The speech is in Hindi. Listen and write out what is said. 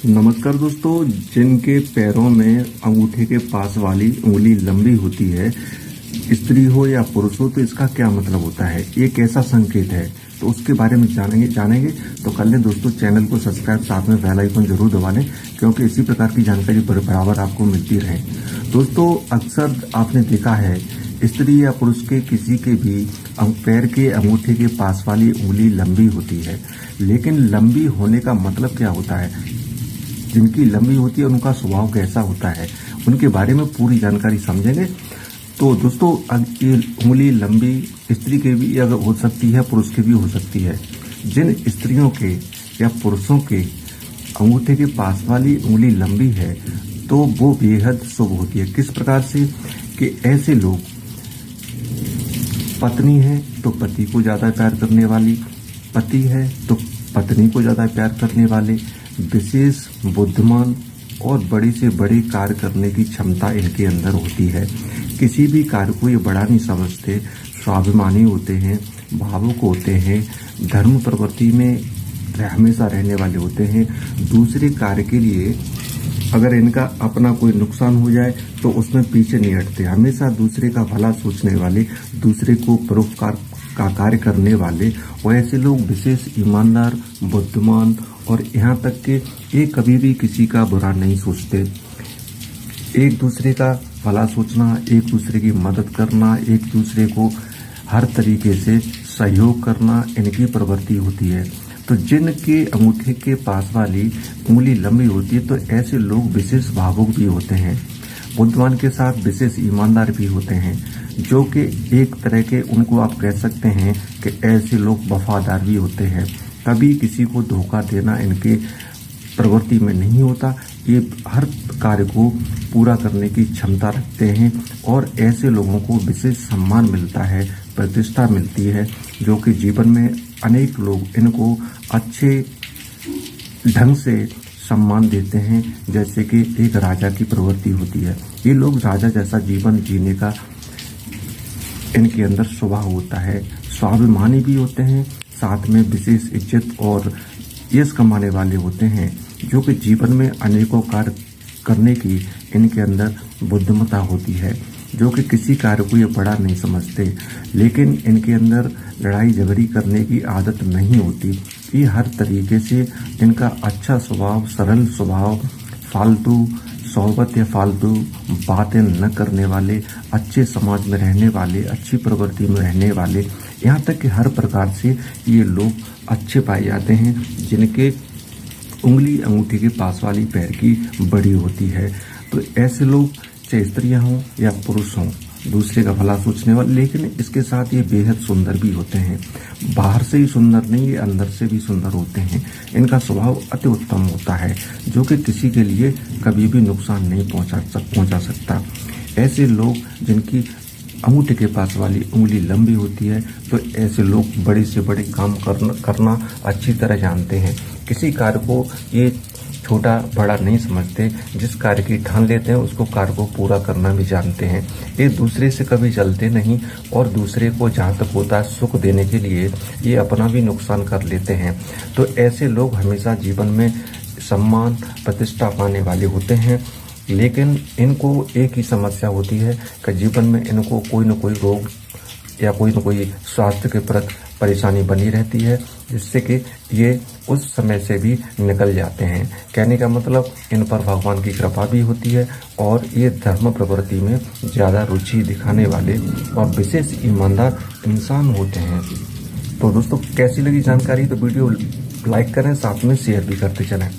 नमस्कार दोस्तों। जिनके पैरों में अंगूठे के पास वाली उंगली लंबी होती है, स्त्री हो या पुरुष हो, तो इसका क्या मतलब होता है, ये कैसा संकेत है, तो उसके बारे में जानेंगे। तो कर लें दोस्तों चैनल को सब्सक्राइब, साथ में बेल आइकन जरूर दबा लें, क्योंकि इसी प्रकार की जानकारी बराबर आपको मिलती रहे। दोस्तों अक्सर आपने देखा है स्त्री या पुरुष के किसी के भी पैर के अंगूठे के पास वाली उंगली लंबी होती है, लेकिन लंबी होने का मतलब क्या होता है, जिनकी लंबी होती है उनका स्वभाव कैसा होता है, उनके बारे में पूरी जानकारी समझेंगे। तो दोस्तों ये उंगली लंबी स्त्री के भी अगर हो सकती है, पुरुष के भी हो सकती है। जिन स्त्रियों के या पुरुषों के अंगूठे के पास वाली उंगली लंबी है तो वो बेहद शुभ होती है। किस प्रकार से कि ऐसे लोग, पत्नी है तो पति को ज्यादा प्यार करने वाली, पति है तो पत्नी को ज्यादा प्यार करने वाले, विशेष बुद्धिमान और बड़ी से बड़ी कार्य करने की क्षमता इनके अंदर होती है। किसी भी कार्य को ये बड़ा नहीं समझते, स्वाभिमानी होते हैं, भावुक होते हैं, धर्म प्रवृत्ति में हमेशा रहने वाले होते हैं। दूसरे कार्य के लिए अगर इनका अपना कोई नुकसान हो जाए तो उसमें पीछे नहीं हटते, हमेशा दूसरे का भला सोचने वाले, दूसरे को परोपकार का कार्य करने वाले, और ऐसे लोग विशेष ईमानदार, बुद्धिमान और यहाँ तक कि ये कभी भी किसी का बुरा नहीं सोचते। एक दूसरे का भला सोचना, एक दूसरे की मदद करना, एक दूसरे को हर तरीके से सहयोग करना इनकी प्रवृत्ति होती है। तो जिनके अंगूठे के पास वाली उंगली लंबी होती है तो ऐसे लोग विशेष भावुक भी होते हैं, बुद्धिमान के साथ विशेष ईमानदार भी होते हैं, जो कि एक तरह के उनको आप कह सकते हैं कि ऐसे लोग वफादार भी होते हैं। कभी किसी को धोखा देना इनके प्रवृत्ति में नहीं होता। ये हर कार्य को पूरा करने की क्षमता रखते हैं और ऐसे लोगों को विशेष सम्मान मिलता है, प्रतिष्ठा मिलती है, जो कि जीवन में अनेक लोग इनको अच्छे ढंग से सम्मान देते हैं, जैसे कि एक राजा की प्रवृत्ति होती है। ये लोग राजा जैसा जीवन जीने का इनके अंदर स्वभाव होता है, स्वाभिमानी भी होते हैं, साथ में विशेष इज्जत और यश कमाने वाले होते हैं, जो कि जीवन में अनेकों कार्य करने की इनके अंदर बुद्धिमत्ता होती है, जो कि किसी कार्य को ये बड़ा नहीं समझते। लेकिन इनके अंदर लड़ाई झगड़ी करने की आदत नहीं होती। ये हर तरीके से इनका अच्छा स्वभाव, सरल स्वभाव, फालतू सोहबत या फालतू बातें न करने वाले, अच्छे समाज में रहने वाले, अच्छी प्रवृत्ति में रहने वाले, यहाँ तक कि हर प्रकार से ये लोग अच्छे पाए जाते हैं, जिनके उंगली अंगूठे के पास वाली पैर की बड़ी होती है। तो ऐसे लोग चाहे स्त्रियां हों या पुरुष हों, दूसरे का भला सोचने वाले, लेकिन इसके साथ ये बेहद सुंदर भी होते हैं। बाहर से ही सुंदर नहीं, ये अंदर से भी सुंदर होते हैं। इनका स्वभाव अति उत्तम होता है, जो कि किसी के लिए कभी भी नुकसान नहीं पहुंचा सकता। ऐसे लोग जिनकी अंगूठे के पास वाली उंगली लंबी होती है तो ऐसे लोग बड़े से बड़े काम करना अच्छी तरह जानते हैं। किसी कार्य को ये छोटा बड़ा नहीं समझते, जिस कार्य की ठान लेते हैं उसको कार्य को पूरा करना भी जानते हैं। ये दूसरे से कभी जलते नहीं और दूसरे को जहाँ तक होता है सुख देने के लिए ये अपना भी नुकसान कर लेते हैं। तो ऐसे लोग हमेशा जीवन में सम्मान, प्रतिष्ठा पाने वाले होते हैं। लेकिन इनको एक ही समस्या होती है कि जीवन में इनको कोई न कोई रोग या कोई न कोई स्वास्थ्य के प्रति परेशानी बनी रहती है, जिससे कि ये उस समय से भी निकल जाते हैं। कहने का मतलब इन पर भगवान की कृपा भी होती है और ये धर्म प्रवृत्ति में ज़्यादा रुचि दिखाने वाले और विशेष ईमानदार इंसान होते हैं। तो दोस्तों कैसी लगी जानकारी, तो वीडियो लाइक करें, साथ में शेयर भी करते चलें।